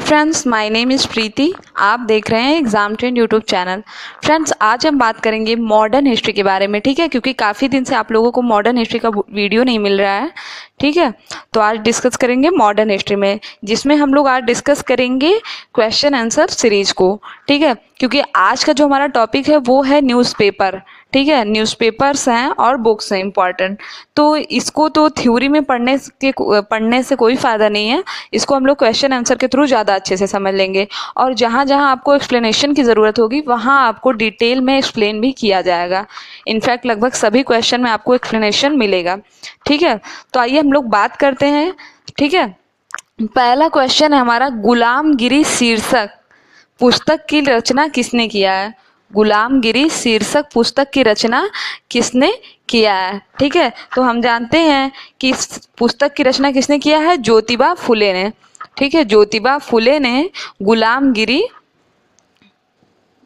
Friends, my name is प्रीति। आप देख रहे हैं exam trend YouTube channel. Friends, आज हम बात करेंगे मॉडर्न हिस्ट्री के बारे में, ठीक है, क्योंकि काफ़ी दिन से आप लोगों को मॉडर्न हिस्ट्री का वीडियो नहीं मिल रहा है, ठीक है। तो आज डिस्कस करेंगे मॉडर्न हिस्ट्री में, जिसमें हम लोग आज डिस्कस करेंगे क्वेश्चन आंसर सीरीज को, ठीक है, क्योंकि आज का जो हमारा टॉपिक है वो है न्यूज़पेपर, ठीक है। न्यूज़पेपर्स हैं और बुक्स हैं इंपॉर्टेंट। तो इसको तो थ्योरी में पढ़ने से कोई फ़ायदा नहीं है, इसको हम लोग क्वेश्चन आंसर के थ्रू ज़्यादा अच्छे से समझ लेंगे। और जहाँ जहाँ आपको एक्सप्लेनेशन की ज़रूरत होगी वहाँ आपको डिटेल में एक्सप्लेन भी किया जाएगा। इनफैक्ट लगभग सभी क्वेश्चन में आपको एक्सप्लेनेशन मिलेगा, ठीक है। तो आइए हम लोग बात करते हैं, ठीक है। पहला क्वेश्चन है हमारा, गुलामगिरी शीर्षक पुस्तक की रचना किसने किया है? गुलामगिरी शीर्षक पुस्तक की रचना किसने किया है, ठीक है। तो हम जानते हैं कि इस पुस्तक की रचना किसने किया है? ज्योतिबा फुले ने, ठीक है। ज्योतिबा फुले ने गुलामगिरी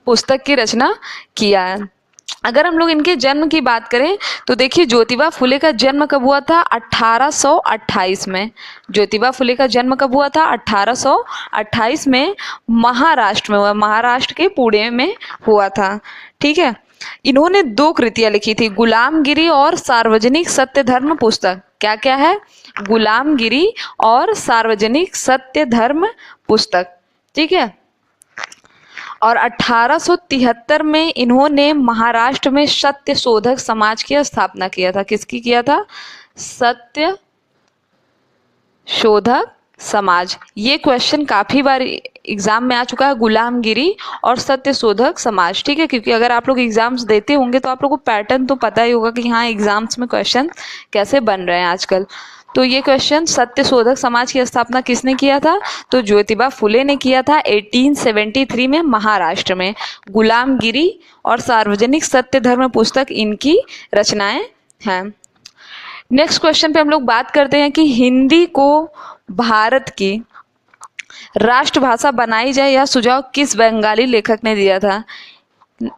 पुस्तक की रचना किया है। अगर हम लोग इनके जन्म की बात करें तो देखिए, ज्योतिबा फुले का जन्म कब हुआ था? 1828 में। ज्योतिबा फुले का जन्म कब हुआ था? 1828 में महाराष्ट्र में हुआ, महाराष्ट्र के पुणे में हुआ था, ठीक है। इन्होंने दो कृतियां लिखी थी, गुलामगिरी और सार्वजनिक सत्य धर्म पुस्तक। क्या क्या है? गुलामगिरी और सार्वजनिक सत्य धर्म पुस्तक, ठीक है। और 1873 में इन्होंने महाराष्ट्र में सत्य शोधक समाज की स्थापना किया था। किसकी किया था? सत्य शोधक समाज। ये क्वेश्चन काफ़ी बार एग्जाम में आ चुका है, गुलामगिरी और सत्य शोधक समाज, ठीक है। क्योंकि अगर आप लोग एग्जाम्स देते होंगे तो आप लोगों को पैटर्न तो पता ही होगा कि हाँ एग्जाम्स में क्वेश्चन कैसे बन रहे हैं आजकल। तो ये क्वेश्चन, सत्य शोधक समाज की स्थापना किसने किया था? तो ज्योतिबा फुले ने किया था 1873 में महाराष्ट्र में। गुलामगिरी और सार्वजनिक सत्य धर्म पुस्तक इनकी रचनाएं हैं। नेक्स्ट क्वेश्चन पे हम लोग बात करते हैं कि हिंदी को भारत की राष्ट्रभाषा बनाई जाए, यह सुझाव किस बंगाली लेखक ने दिया था,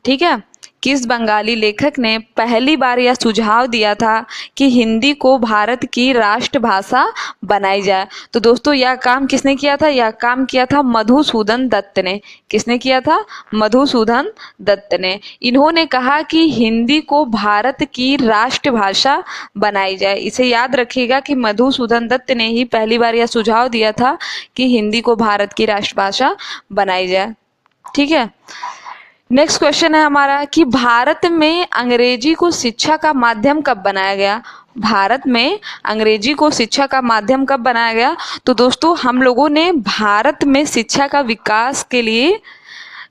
ठीक है। किस बंगाली लेखक ने पहली बार यह सुझाव दिया था कि हिंदी को भारत की राष्ट्रभाषा बनाई जाए? तो दोस्तों, यह काम किसने किया था? यह काम किया था मधुसूदन दत्त ने। किसने किया था? मधुसूदन दत्त ने। इन्होंने कहा कि हिंदी को भारत की राष्ट्रभाषा बनाई जाए। इसे याद रखिएगा कि मधुसूदन दत्त ने ही पहली बार यह सुझाव दिया था कि हिंदी को भारत की राष्ट्रभाषा बनाई जाए, ठीक है। नेक्स्ट क्वेश्चन है हमारा कि भारत में अंग्रेजी को शिक्षा का माध्यम कब बनाया गया? भारत में अंग्रेजी को शिक्षा का माध्यम कब बनाया गया? तो दोस्तों, हम लोगों ने भारत में शिक्षा का विकास के लिए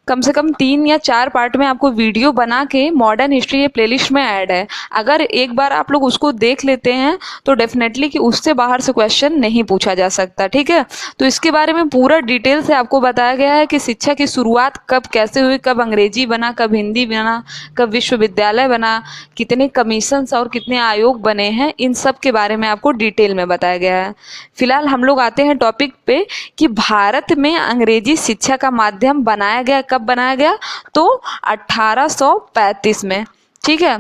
कम से कम 3 या 4 पार्ट में आपको वीडियो बना के मॉडर्न हिस्ट्री ये प्लेलिस्ट में ऐड है। अगर एक बार आप लोग उसको देख लेते हैं तो डेफिनेटली कि उससे बाहर से क्वेश्चन नहीं पूछा जा सकता, ठीक है। तो इसके बारे में पूरा डिटेल से आपको बताया गया है कि शिक्षा की शुरुआत कब कैसे हुई, कब अंग्रेजी बना, कब हिंदी बना, कब विश्वविद्यालय बना, कितने कमीशंस और कितने आयोग बने हैं, इन सब के बारे में आपको डिटेल में बताया गया है। फिलहाल हम लोग आते हैं टॉपिक पे कि भारत में अंग्रेजी शिक्षा का माध्यम बनाया गया, कब बनाया गया? तो 1835 में, ठीक है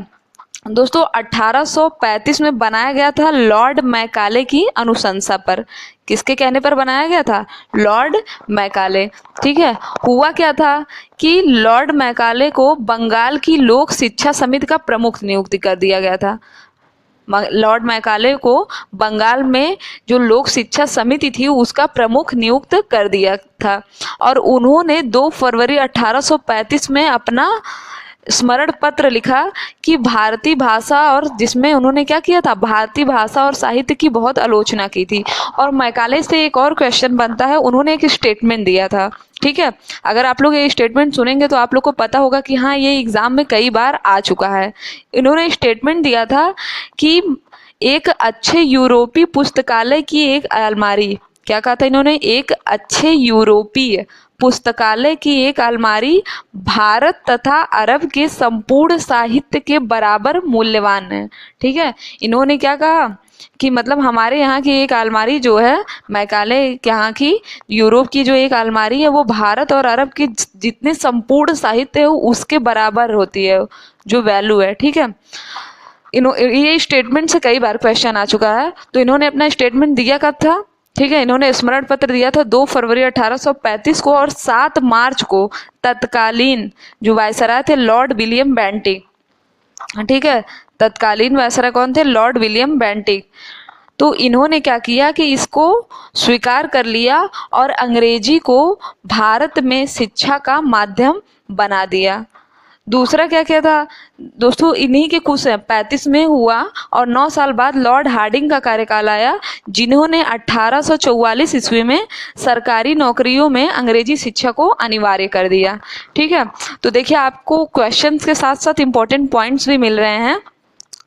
दोस्तों। 1835 में बनाया गया था लॉर्ड मैकाले की अनुशंसा पर। किसके कहने पर बनाया गया था? लॉर्ड मैकाले, ठीक है। हुआ क्या था कि लॉर्ड मैकाले को बंगाल की लोक शिक्षा समिति का प्रमुख नियुक्त कर दिया गया था। लॉर्ड मैकाले को बंगाल में जो लोक शिक्षा समिति थी उसका प्रमुख नियुक्त कर दिया था। और उन्होंने 2 फरवरी 1835 में अपना स्मरण पत्र लिखा कि भारतीय भाषा, और जिसमें उन्होंने क्या किया था? भारतीय भाषा और साहित्य की बहुत आलोचना की थी। और मैकाले से एक और क्वेश्चन बनता है, उन्होंने एक स्टेटमेंट दिया था, ठीक है। अगर आप लोग ये स्टेटमेंट सुनेंगे तो आप लोग को पता होगा कि हाँ ये एग्जाम में कई बार आ चुका है। इन्होंने स्टेटमेंट दिया था कि एक अच्छे यूरोपीय पुस्तकालय की एक अलमारी, क्या कहा था इन्होंने? एक अच्छे यूरोपीय पुस्तकालय की एक अलमारी भारत तथा अरब के संपूर्ण साहित्य के बराबर मूल्यवान है, ठीक है। इन्होंने क्या कहा कि मतलब हमारे यहाँ की एक अलमारी जो है, मैकाले के यहाँ की यूरोप की जो एक अलमारी है वो भारत और अरब के जितने संपूर्ण साहित्य है उसके बराबर होती है, जो वैल्यू है, ठीक है। ये स्टेटमेंट से कई बार क्वेश्चन आ चुका है। तो इन्होंने अपना स्टेटमेंट दिया कब था? ठीक है, इन्होंने स्मरण पत्र दिया था 2 फरवरी 1835 को, और 7 मार्च को तत्कालीन जो वायसराय थे लॉर्ड विलियम बेंटिक, ठीक है, तत्कालीन वायसराय कौन थे? Lord William Bentinck. तो इन्होंने क्या किया कि इसको स्वीकार कर लिया और अंग्रेजी को भारत में शिक्षा का माध्यम बना दिया। दूसरा क्या क्या था दोस्तों, इन्हीं के कुछ 35 में हुआ और 9 साल बाद लॉर्ड हार्डिंग का कार्यकाल आया, जिन्होंने 1844 ईस्वी में सरकारी नौकरियों में अंग्रेजी शिक्षा को अनिवार्य कर दिया। ठीक है, तो देखिए आपको क्वेश्चंस के साथ साथ इंपॉर्टेंट पॉइंट्स भी मिल रहे हैं।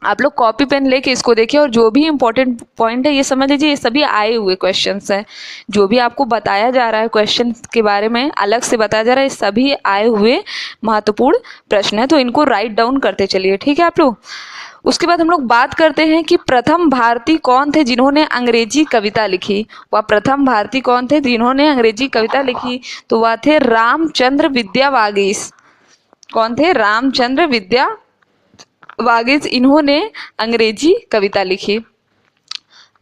आप लोग कॉपी पेन लेके इसको देखिए और जो भी इंपॉर्टेंट पॉइंट है ये समझ लीजिए, ये सभी आए हुए क्वेश्चंस हैं। जो भी आपको बताया जा रहा है क्वेश्चन के बारे में अलग से बताया जा रहा है, ये सभी आए हुए महत्वपूर्ण प्रश्न है, तो इनको राइट डाउन करते चलिए। ठीक है आप लोग। उसके बाद हम लोग बात करते हैं कि प्रथम भारतीय कौन थे जिन्होंने अंग्रेजी कविता लिखी। वह प्रथम भारतीय कौन थे जिन्होंने अंग्रेजी कविता लिखी? तो वह थे रामचंद्र विद्यावागीश। कौन थे? रामचंद्र विद्या वागिस, इन्होंने अंग्रेजी कविता लिखी।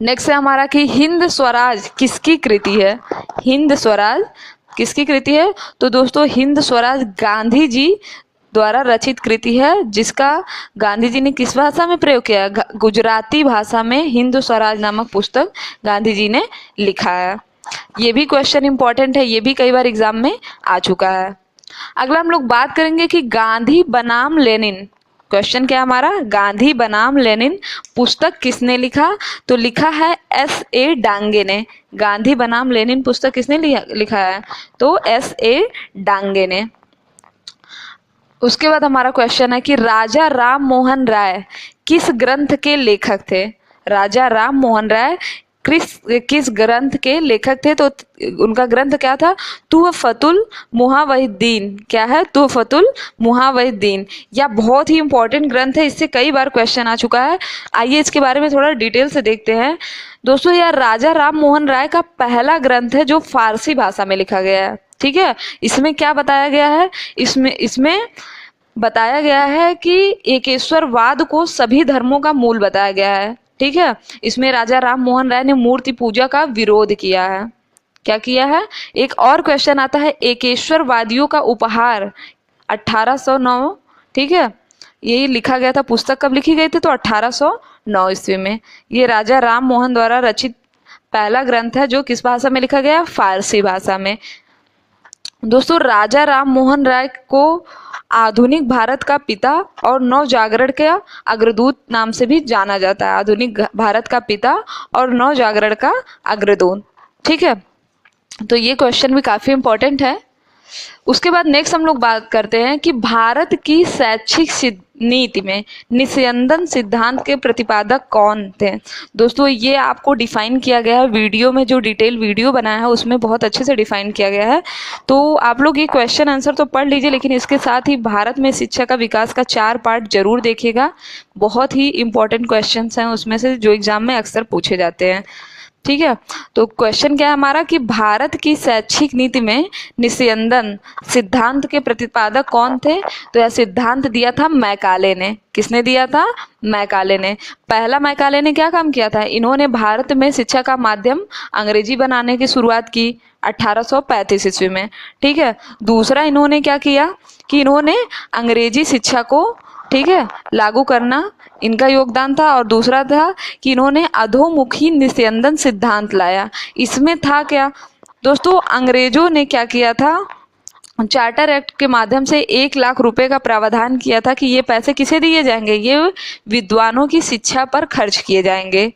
नेक्स्ट है हमारा कि हिंद स्वराज किसकी कृति है? हिंद स्वराज किसकी कृति है? तो दोस्तों हिंद स्वराज गांधी जी द्वारा रचित कृति है, जिसका गांधी जी ने किस भाषा में प्रयोग किया? गुजराती भाषा में हिंद स्वराज नामक पुस्तक गांधी जी ने लिखा है। ये भी क्वेश्चन इंपॉर्टेंट है, ये भी कई बार एग्जाम में आ चुका है। अगला हम लोग बात करेंगे कि गांधी बनाम लेनिन। क्वेश्चन क्या हमारा? गांधी बनाम लेनिन पुस्तक किसने लिखा? तो लिखा है S.A. डांगे ने। गांधी बनाम लेनिन पुस्तक किसने लिखा है? तो S.A. डांगे ने। उसके बाद हमारा क्वेश्चन है कि राजा राम मोहन राय किस ग्रंथ के लेखक थे? राजा राम मोहन राय किस ग्रंथ के लेखक थे? तो उनका ग्रंथ क्या था? तुहफतुल मुहावहिद्दीन। क्या है? तुहफतुल मुहावहिद्दीन। यह बहुत ही इंपॉर्टेंट ग्रंथ है, इससे कई बार क्वेश्चन आ चुका है। आइए इसके बारे में थोड़ा डिटेल से देखते हैं। दोस्तों यह राजा राम मोहन राय का पहला ग्रंथ है जो फारसी भाषा में लिखा गया है। ठीक है, इसमें क्या बताया गया है? इसमें बताया गया है कि एकेश्वरवाद को सभी धर्मों का मूल बताया गया है। ठीक है, इसमें राजा राम मोहन राय ने मूर्ति पूजा का विरोध किया है। क्या किया है? एक और क्वेश्चन आता है, एकेश्वरवादियों का उपहार 1809। ठीक है, यही लिखा गया था। पुस्तक कब लिखी गई थी? तो 1809 ईस्वी में। ये राजा राम मोहन द्वारा रचित पहला ग्रंथ है जो किस भाषा में लिखा गया? फारसी भाषा में। दोस्तों राजा राम मोहन राय को आधुनिक भारत का पिता और नव जागरण के अग्रदूत नाम से भी जाना जाता है। आधुनिक भारत का पिता और नव जागरण का अग्रदूत। ठीक है, तो ये क्वेश्चन भी काफी इंपॉर्टेंट है। उसके बाद नेक्स्ट हम लोग बात करते हैं कि भारत की शैक्षिक नीति में निस्यंदन सिद्धांत के प्रतिपादक कौन थे। दोस्तों ये आपको डिफाइन किया गया है वीडियो में, जो डिटेल वीडियो बनाया है उसमें बहुत अच्छे से डिफाइन किया गया है। तो आप लोग ये क्वेश्चन आंसर तो पढ़ लीजिए, लेकिन इसके साथ ही भारत में शिक्षा का विकास का 4 पार्ट जरूर देखिएगा। बहुत ही इंपॉर्टेंट क्वेश्चन हैं उसमें से, जो एग्जाम में अक्सर पूछे जाते हैं। ठीक है, तो क्वेश्चन क्या है हमारा कि भारत की शैक्षिक नीति में निस्यंदन सिद्धांत के प्रतिपादक कौन थे? तो यह सिद्धांत दिया था मैकाले ने। किसने दिया था? मैकाले ने। पहला मैकाले ने क्या काम किया था? इन्होंने भारत में शिक्षा का माध्यम अंग्रेजी बनाने की शुरुआत की 1835 ईस्वी में। ठीक है, दूसरा इन्होंने क्या किया कि इन्होंने अंग्रेजी शिक्षा को, ठीक है, लागू करना इनका योगदान था। और दूसरा था कि इन्होंने अधोमुखी निस्यंदन सिद्धांत लाया। इसमें था क्या दोस्तों? अंग्रेजों ने क्या किया था? चार्टर एक्ट के माध्यम से 1 लाख रुपए का प्रावधान किया था कि ये पैसे किसे दिए जाएंगे? ये विद्वानों की शिक्षा पर खर्च किए जाएंगे।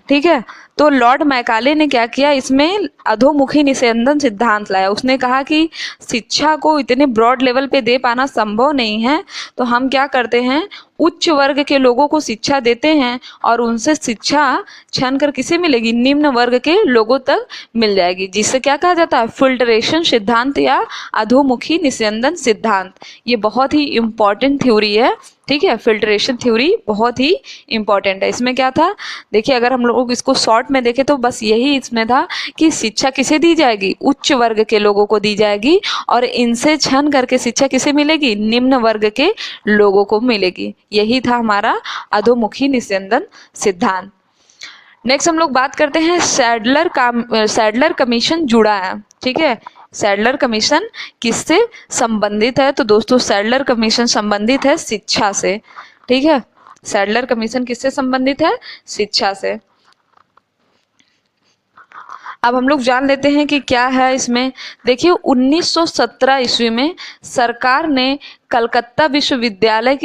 ठीक है, तो लॉर्ड मैकाले ने क्या किया? इसमें अधोमुखी निस्यंदन सिद्धांत लाया। उसने कहा कि शिक्षा को इतने ब्रॉड लेवल पे दे पाना संभव नहीं है, तो हम क्या करते हैं, उच्च वर्ग के लोगों को शिक्षा देते हैं और उनसे शिक्षा छीन कर किसे मिलेगी? निम्न वर्ग के लोगों तक मिल जाएगी, जिससे क्या कहा जाता है? फिल्ट्रेशन सिद्धांत या अधोमुखी निस्यंदन सिद्धांत। ये बहुत ही इंपॉर्टेंट थ्योरी है। ठीक है, फिल्ट्रेशन थ्योरी बहुत ही इंपॉर्टेंट है। इसमें क्या था? देखिए अगर हम लोग इसको शॉर्ट में देखें तो बस यही इसमें था कि शिक्षा किसे दी जाएगी? उच्च वर्ग के लोगों को दी जाएगी, और इनसे छीन करके शिक्षा किसे मिलेगी? निम्न वर्ग के लोगों को मिलेगी। यही था हमारा अधोमुखी निस्यंदन सिद्धांत। नेक्स्ट हम लोग बात करते हैं सैडलर कमीशन जुड़ा है, ठीक है। सैडलर कमीशन किससे संबंधित है? तो दोस्तों सैडलर कमीशन संबंधित है शिक्षा से, ठीक है। सैडलर कमीशन किससे संबंधित है? शिक्षा से। अब हम लोग जान लेते हैं कि क्या है इसमें। देखिए 1917 ईस्वी में सरकार ने कलकत्ता विश्वविद्यालय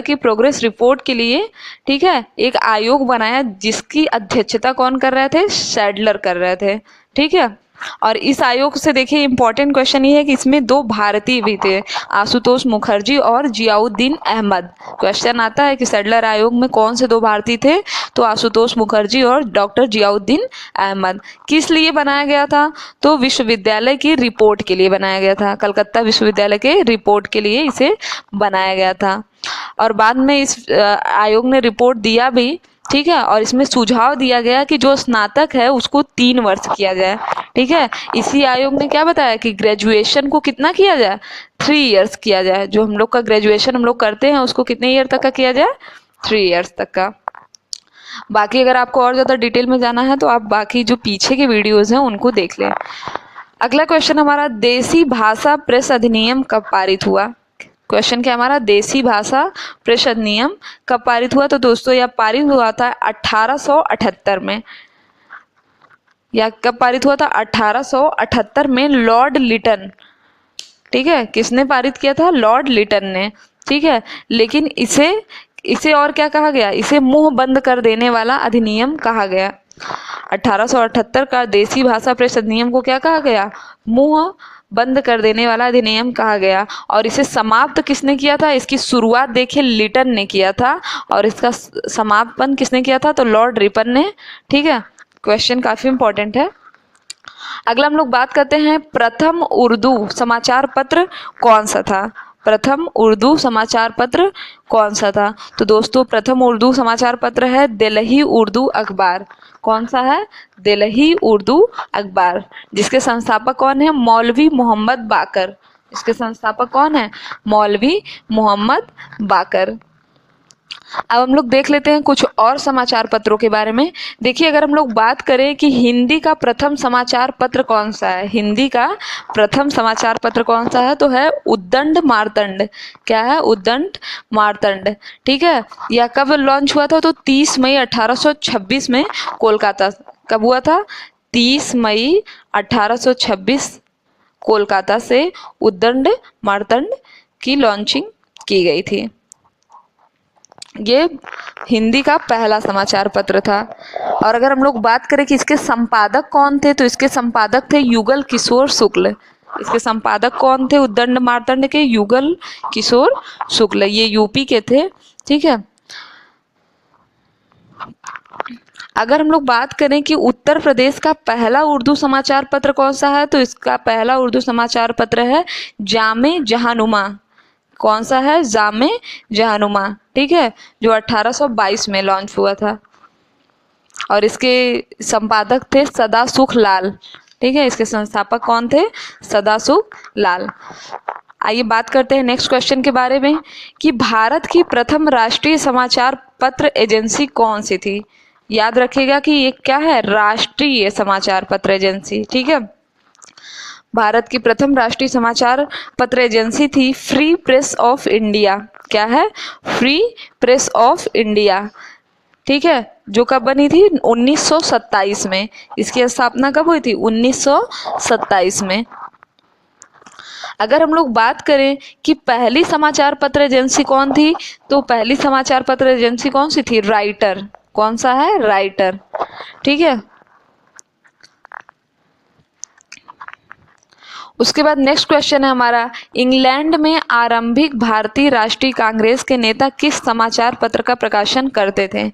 की प्रोग्रेस रिपोर्ट के लिए, ठीक है, एक आयोग बनाया जिसकी अध्यक्षता कौन कर रहे थे? सैडलर कर रहे थे, ठीक है। और इस आयोग से देखिए इंपॉर्टेंट क्वेश्चन ये है कि इसमें 2 भारतीय भी थे, आशुतोष मुखर्जी और जियाउद्दीन अहमद। क्वेश्चन आता है कि सैडलर आयोग में कौन से 2 भारतीय थे? तो आशुतोष मुखर्जी और डॉक्टर जियाउद्दीन अहमद। किस लिए बनाया गया था? तो विश्वविद्यालय की रिपोर्ट के लिए बनाया गया था, कलकत्ता विश्वविद्यालय के रिपोर्ट के लिए इसे बनाया गया था। और बाद में इस आयोग ने रिपोर्ट दिया भी, ठीक है। और इसमें सुझाव दिया गया कि जो स्नातक है उसको 3 वर्ष किया जाए, ठीक है। इसी आयोग ने क्या बताया कि ग्रेजुएशन को कितना किया जाए? 3 इयर्स किया जाए। जो हम लोग का ग्रेजुएशन हम लोग करते हैं उसको कितने ईयर तक का किया जाए? 3 इयर्स तक का। बाकी अगर आपको और ज़्यादा डिटेल में जाना है तो आप बाकी जो पीछे के वीडियोज़ हैं उनको देख लें। अगला क्वेश्चन हमारा, देसी भाषा प्रेस अधिनियम कब पारित हुआ? क्वेश्चन क्या हमारा, देसी भाषा प्रेस अधिनियम कब पारित हुआ? तो दोस्तों यह पारित हुआ था 1878 में। या कब पारित हुआ था? 1878 में लॉर्ड लिटन, ठीक है। किसने पारित किया था? लॉर्ड लिटन ने, ठीक है। लेकिन इसे और क्या कहा गया? इसे मुंह बंद कर देने वाला अधिनियम कहा गया। 1878 का देसी भाषा प्रेस अधिनियम को क्या कहा गया? मुंह बंद कर देने वाला अधिनियम कहा गया। और इसे समाप्त किसने किया था? इसकी शुरुआत देखिए लिटन ने किया था और इसका समापन किसने किया था? तो लॉर्ड रिपन ने, ठीक है। क्वेश्चन काफी इंपॉर्टेंट है। अगला हम लोग बात करते हैं, प्रथम उर्दू समाचार पत्र कौन सा था? प्रथम उर्दू समाचार पत्र कौन सा था? तो दोस्तों प्रथम उर्दू समाचार पत्र है दिल्ली उर्दू अखबार। कौन सा है? दिल्ली उर्दू अखबार। जिसके संस्थापक कौन है? मौलवी मोहम्मद बाकर। इसके संस्थापक कौन है? मौलवी मोहम्मद बाकर। अब हम लोग देख लेते हैं कुछ और समाचार पत्रों के बारे में। देखिए अगर हम लोग बात करें कि हिंदी का प्रथम समाचार पत्र कौन सा है, हिंदी का प्रथम समाचार पत्र कौन सा है? तो है उद्दंड मार्तंड। क्या है? उद्दंड मार्तंड, ठीक है। यह कब लॉन्च हुआ था? तो 30 मई 1826 में कोलकाता। कब हुआ था? 30 मई 1826 कोलकाता से उद्दंड मार्तंड की लॉन्चिंग की गई थी। ये हिंदी का पहला समाचार पत्र था। और अगर हम लोग बात करें कि इसके संपादक कौन थे, तो इसके संपादक थे युगल किशोर शुक्ल। इसके संपादक कौन थे उद्दंड मार्तंड के? युगल किशोर शुक्ल। ये यूपी के थे, ठीक है। अगर हम लोग बात करें कि उत्तर प्रदेश का पहला उर्दू समाचार पत्र कौन सा है, तो इसका पहला उर्दू समाचार पत्र है जामे जहानुमा। कौन सा है? जामे जहानुमा, ठीक है, जो 1822 में लॉन्च हुआ था। और इसके संपादक थे सदासुख लाल, ठीक है। इसके संस्थापक कौन थे? सदासुख लाल। आइए बात करते हैं नेक्स्ट क्वेश्चन के बारे में कि भारत की प्रथम राष्ट्रीय समाचार पत्र एजेंसी कौन सी थी? याद रखिएगा कि ये क्या है? राष्ट्रीय समाचार पत्र एजेंसी, ठीक है। भारत की प्रथम राष्ट्रीय समाचार पत्र एजेंसी थी फ्री प्रेस ऑफ इंडिया। क्या है? फ्री प्रेस ऑफ इंडिया, ठीक है। जो कब बनी थी? 1927 में। इसकी स्थापना कब हुई थी? 1927 में। अगर हम लोग बात करें कि पहली समाचार पत्र एजेंसी कौन थी, तो पहली समाचार पत्र एजेंसी कौन सी थी? राइटर। कौन सा है? राइटर, ठीक है। उसके बाद नेक्स्ट क्वेश्चन है हमारा, इंग्लैंड में आरंभिक भारतीय राष्ट्रीय कांग्रेस के नेता किस समाचार पत्र का प्रकाशन करते थे?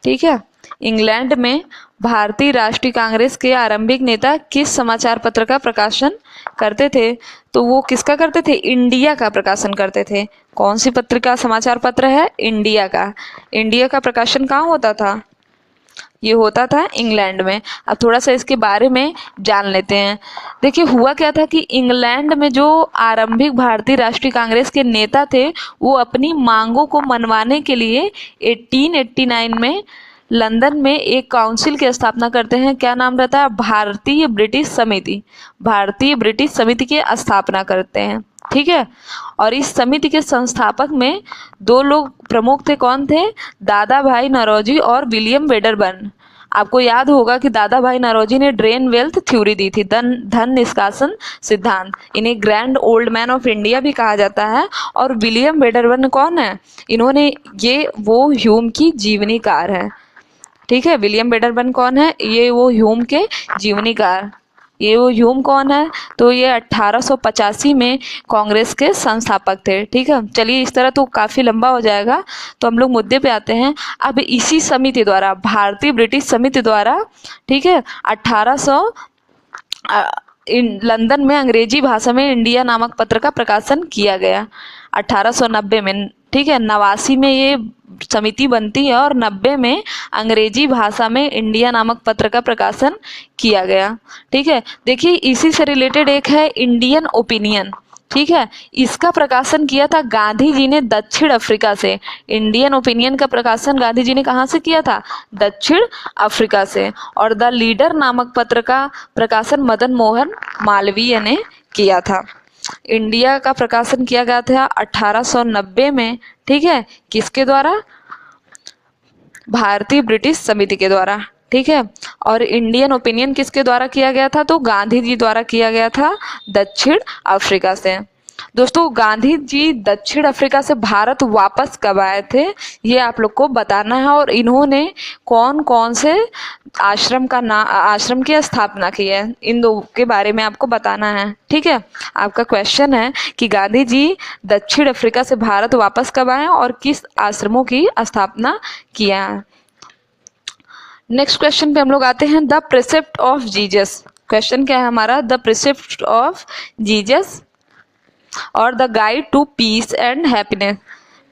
ठीक है, इंग्लैंड में भारतीय राष्ट्रीय कांग्रेस के आरंभिक नेता किस समाचार पत्र का प्रकाशन करते थे? तो वो किसका करते थे? इंडिया का प्रकाशन करते थे। कौन सी पत्रिका समाचार पत्र है? इंडिया का। इंडिया का प्रकाशन कहाँ होता था? ये होता था इंग्लैंड में। अब थोड़ा सा इसके बारे में जान लेते हैं। देखिए हुआ क्या था कि इंग्लैंड में जो आरंभिक भारतीय राष्ट्रीय कांग्रेस के नेता थे वो अपनी मांगों को मनवाने के लिए 1889 में लंदन में एक काउंसिल की स्थापना करते हैं। क्या नाम रहता है? भारतीय ब्रिटिश समिति। भारतीय ब्रिटिश समिति की स्थापना करते हैं, ठीक है। और इस समिति के संस्थापक में दो लोग प्रमुख थे। कौन थे? दादा भाई नौरोजी और विलियम वेडरबर्न। आपको याद होगा कि दादा भाई नौरोजी ने ड्रेन वेल्थ थ्योरी दी थी, धन निष्कासन सिद्धांत। इन्हें grand old man of India भी कहा जाता है। और विलियम वेडरबर्न कौन है? इन्होंने वो ह्यूम की जीवनीकार है, ठीक है। विलियम वेडरबर्न कौन है? ये वो ह्यूम के जीवनीकार। ये वो ह्यूम कौन है? तो ये 1885 में कांग्रेस के संस्थापक थे, ठीक है। चलिए, इस तरह तो काफ़ी लंबा हो जाएगा, तो हम लोग मुद्दे पे आते हैं। अब इसी समिति द्वारा, भारतीय ब्रिटिश समिति द्वारा, ठीक है, 1800 लंदन में अंग्रेजी भाषा में इंडिया नामक पत्र का प्रकाशन किया गया 1890 में, ठीक है। 89 में ये समिति बनती है और 90 में अंग्रेजी भाषा में इंडिया नामक पत्र का प्रकाशन किया गया, ठीक है। देखिए इसी से रिलेटेड एक है इंडियन ओपिनियन, ठीक है। इसका प्रकाशन किया था गांधी जी ने दक्षिण अफ्रीका से। इंडियन ओपिनियन का प्रकाशन गांधी जी ने कहाँ से किया था? दक्षिण अफ्रीका से। और द लीडर नामक पत्र का प्रकाशन मदन मोहन मालवीय ने किया था। इंडिया का प्रकाशन किया गया था 1890 में, ठीक है। किसके द्वारा? भारतीय ब्रिटिश समिति के द्वारा, ठीक है। और इंडियन ओपिनियन किसके द्वारा किया गया था? तो गांधी जी द्वारा किया गया था दक्षिण अफ्रीका से। दोस्तों, गांधी जी दक्षिण अफ्रीका से भारत वापस कब आए थे ये आप लोग को बताना है। और इन्होंने कौन कौन से आश्रम की स्थापना की है, इन दो के बारे में आपको बताना है, ठीक है। आपका क्वेश्चन है कि गांधी जी दक्षिण अफ्रीका से भारत वापस कब आए और किस आश्रमों की स्थापना किया है। नेक्स्ट क्वेश्चन पे हम लोग आते हैं, the precept of Jesus. Question क्या है हमारा? द प्रिसेप्ट ऑफ जीसस और the guide to peace and happiness.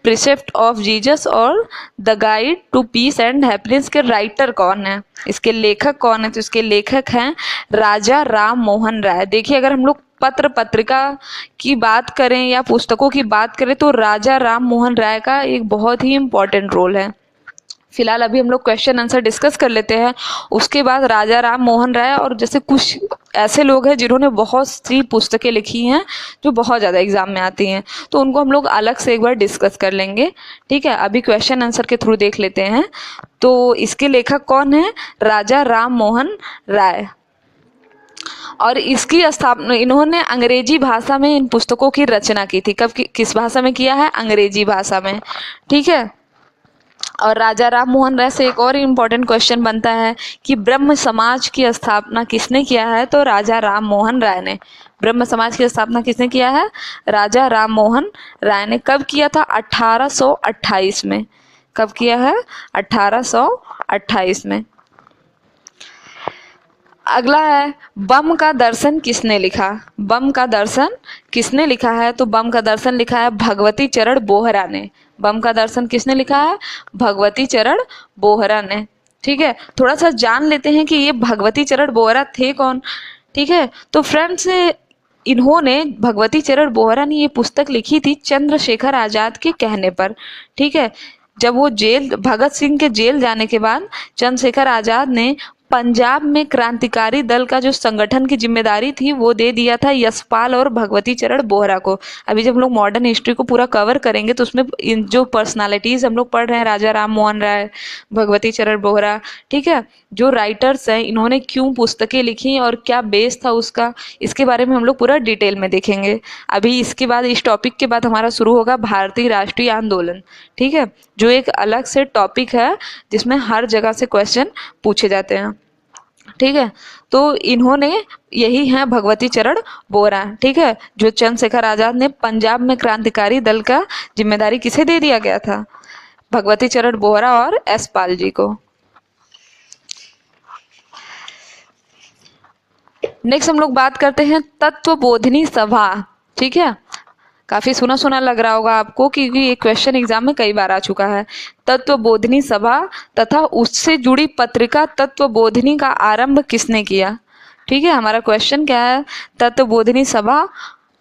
Precept of Jesus और the guide to peace and happiness के राइटर कौन है? इसके लेखक कौन है? तो इसके लेखक हैं राजा राम मोहन राय। देखिए, अगर हम लोग पत्र पत्रिका की बात करें या पुस्तकों की बात करें तो राजा राम मोहन राय का एक बहुत ही इम्पोर्टेंट रोल है। फिलहाल अभी हम लोग क्वेश्चन आंसर डिस्कस कर लेते हैं, उसके बाद राजा राम मोहन राय और जैसे कुछ ऐसे लोग हैं जिन्होंने बहुत सी पुस्तकें लिखी हैं जो बहुत ज़्यादा एग्जाम में आती हैं, तो उनको हम लोग अलग से एक बार डिस्कस कर लेंगे, ठीक है। अभी क्वेश्चन आंसर के थ्रू देख लेते हैं। तो इसके लेखक कौन है? राजा राम मोहन राय। और इसकी स्थापना इन्होंने अंग्रेजी भाषा में इन पुस्तकों की रचना की थी। कब किस भाषा में किया है? अंग्रेजी भाषा में, ठीक है। और राजा राम मोहन राय से एक और इम्पोर्टेंट क्वेश्चन बनता है कि ब्रह्म समाज की स्थापना किसने किया है? तो राजा राम मोहन राय ने। ब्रह्म समाज की स्थापना किसने किया है? राजा राम मोहन राय ने। कब किया था? 1828 में। कब किया है? 1828 में। अगला है, बम का दर्शन किसने लिखा? बम का दर्शन किसने लिखा है? तो बम का दर्शन लिखा है भगवती चरण बोहरा ने। बम का दर्शन किसने लिखा है? भगवती चरण बोहरा ने, ठीक है। थोड़ा सा जान लेते हैं कि ये भगवती चरण बोहरा थे कौन, ठीक है। तो फ्रेंड्स, इन्होंने भगवती चरण बोहरा ने ये पुस्तक लिखी थी चंद्रशेखर आजाद के कहने पर, ठीक है। जब वो भगत सिंह के जेल जाने के बाद चंद्रशेखर आजाद ने पंजाब में क्रांतिकारी दल का जो संगठन की जिम्मेदारी थी वो दे दिया था यशपाल और भगवती चरण बोहरा को। अभी जब हम लोग मॉडर्न हिस्ट्री को पूरा कवर करेंगे तो उसमें इन जो पर्सनालिटीज हम लोग पढ़ रहे हैं, राजा राम मोहन राय, भगवती चरण बोहरा, ठीक है, जो राइटर्स हैं, इन्होंने क्यों पुस्तकें लिखी और क्या बेस था उसका, इसके बारे में हम लोग पूरा डिटेल में देखेंगे। अभी इसके बाद, इस टॉपिक के बाद हमारा शुरू होगा भारतीय राष्ट्रीय आंदोलन, ठीक है, जो एक अलग से टॉपिक है जिसमें हर जगह से क्वेश्चन पूछे जाते हैं, ठीक है। तो इन्होंने यही है भगवती चरण बोहरा, ठीक है, जो चंद्रशेखर आजाद ने पंजाब में क्रांतिकारी दल का जिम्मेदारी किसे दे दिया गया था? भगवती चरण बोहरा और यशपाल जी को। नेक्स्ट हम लोग बात करते हैं तत्वबोधिनी सभा, ठीक है। काफी सुना सुना लग रहा होगा आपको क्योंकि ये क्वेश्चन एग्जाम में कई बार आ चुका है। तत्वबोधिनी सभा तथा उससे जुड़ी पत्रिका तत्वबोधिनी का आरंभ किसने किया? ठीक है, हमारा क्वेश्चन क्या है, तत्वबोधिनी सभा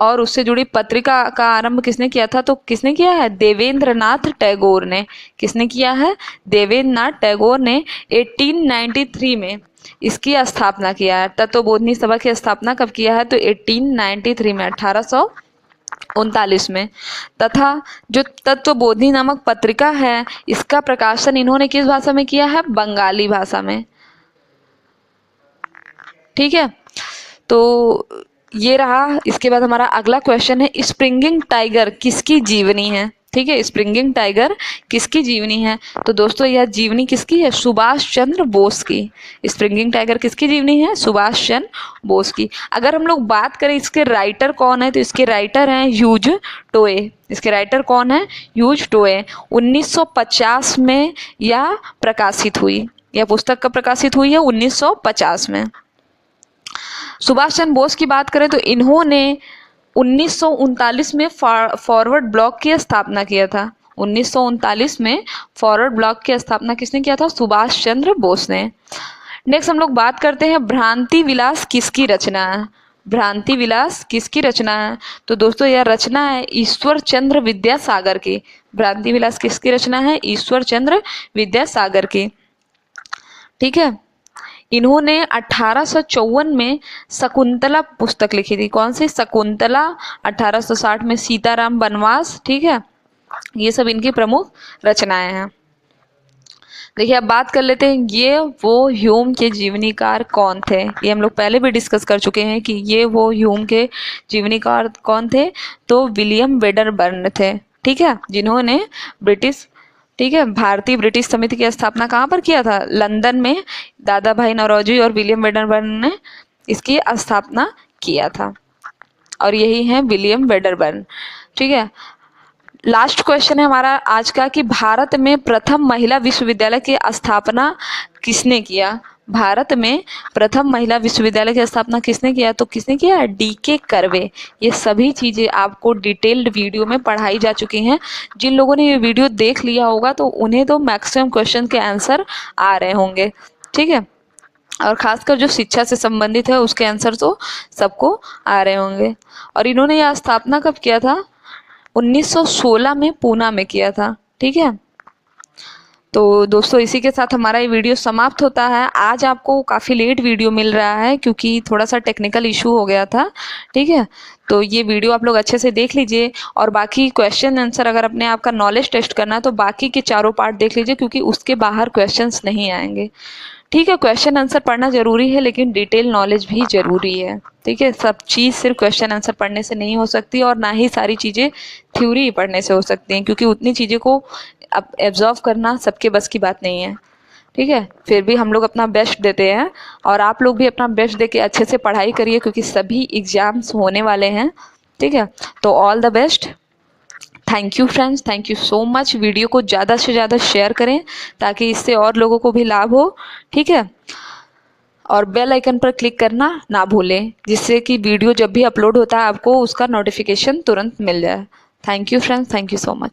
और उससे जुड़ी पत्रिका का आरंभ किसने किया था? तो किसने किया है? देवेंद्रनाथ टैगोर ने। किसने किया है? देवेंद्रनाथ टैगोर ने 1893 में इसकी स्थापना किया है। तत्वबोधिनी सभा की स्थापना कब किया है? तो 1893 में, 1839 में। तथा जो तत्वबोधिनी नामक पत्रिका है इसका प्रकाशन इन्होंने किस भाषा में किया है? बंगाली भाषा में। ठीक है, तो ये रहा। इसके बाद हमारा अगला क्वेश्चन है, स्प्रिंगिंग टाइगर किसकी जीवनी है? ठीक है, स्प्रिंगिंग टाइगर किसकी जीवनी है? तो दोस्तों यह जीवनी किसकी है? सुभाष चंद्र बोस की। स्प्रिंगिंग टाइगर किसकी जीवनी है? सुभाष चंद्र बोस की। अगर हम लोग बात करें इसके राइटर कौन है, तो इसके राइटर हैं ह्यूज टोए। इसके राइटर कौन है? ह्यूज टोए। 1950 में यह प्रकाशित हुई। यह पुस्तक कब प्रकाशित हुई है? 1950 में। सुभाष चंद्र बोस की बात करें तो इन्होंने 1939 में फॉरवर्ड ब्लॉक की स्थापना किया था। 1939 में फॉरवर्ड ब्लॉक की स्थापना किसने किया था? सुभाष चंद्र बोस ने। नेक्स्ट हम लोग बात करते हैं भ्रांति विलास किसकी रचना है? भ्रांति विलास किसकी रचना है? तो दोस्तों यह रचना है ईश्वर चंद्र विद्यासागर की। भ्रांति विलास किसकी रचना है? ईश्वर चंद्र विद्यासागर की। ठीक है, इन्होंने 1854 में शकुंतला पुस्तक लिखी थी। कौन सी? शकुंतला। 1860 में सीताराम वनवास। ठीक है, ये सब इनकी प्रमुख रचनाएं हैं। देखिए अब बात कर लेते हैं ये वो ह्यूम के जीवनीकार कौन थे। ये हम लोग पहले भी डिस्कस कर चुके हैं कि ये वो ह्यूम के जीवनीकार कौन थे। तो विलियम वेडरबर्न थे। ठीक है, जिन्होंने ब्रिटिश, ठीक है, भारतीय ब्रिटिश समिति की स्थापना कहाँ पर किया था? लंदन में। दादा भाई नौरोजी और विलियम वेडरबर्न ने इसकी स्थापना किया था और यही है विलियम वेडरबर्न। ठीक है, लास्ट क्वेश्चन है हमारा आज का कि भारत में प्रथम महिला विश्वविद्यालय की स्थापना किसने किया? भारत में प्रथम महिला विश्वविद्यालय की स्थापना किसने किया? तो किसने किया? डीके कर्वे। ये सभी चीजें आपको डिटेल्ड वीडियो में पढ़ाई जा चुकी हैं। जिन लोगों ने ये वीडियो देख लिया होगा तो उन्हें तो मैक्सिमम क्वेश्चन के आंसर आ रहे होंगे। ठीक है, और खासकर जो शिक्षा से संबंधित है उसके आंसर तो सबको आ रहे होंगे। और इन्होंने यह स्थापना कब किया था? 1916 में पूना में किया था। ठीक है, तो दोस्तों इसी के साथ हमारा ये वीडियो समाप्त होता है। आज आपको काफ़ी लेट वीडियो मिल रहा है क्योंकि थोड़ा सा टेक्निकल इशू हो गया था। ठीक है, तो ये वीडियो आप लोग अच्छे से देख लीजिए और बाकी क्वेश्चन आंसर अगर अपने आप का नॉलेज टेस्ट करना है तो बाकी के चारों पार्ट देख लीजिए क्योंकि उसके बाहर क्वेश्चंस नहीं आएंगे। ठीक है, क्वेश्चन आंसर पढ़ना जरूरी है लेकिन डिटेल नॉलेज भी जरूरी है। ठीक है, सब चीज़ सिर्फ क्वेश्चन आंसर पढ़ने से नहीं हो सकती और ना ही सारी चीज़ें थ्योरी पढ़ने से हो सकती हैं क्योंकि उतनी चीज़ें को अब एब्जॉर्व करना सबके बस की बात नहीं है। ठीक है, फिर भी हम लोग अपना बेस्ट देते हैं और आप लोग भी अपना बेस्ट दे के अच्छे से पढ़ाई करिए क्योंकि सभी एग्जाम्स होने वाले हैं। ठीक है, तो all the best. Thank you friends, thank you so much. Video को ज़्यादा से ज़्यादा शेयर करें ताकि इससे और लोगों को भी लाभ हो। ठीक है, और बेल आइकन पर क्लिक करना ना भूलें जिससे कि वीडियो जब भी अपलोड होता है आपको उसका नोटिफिकेशन तुरंत मिल जाए। Thank you friends, thank you so much.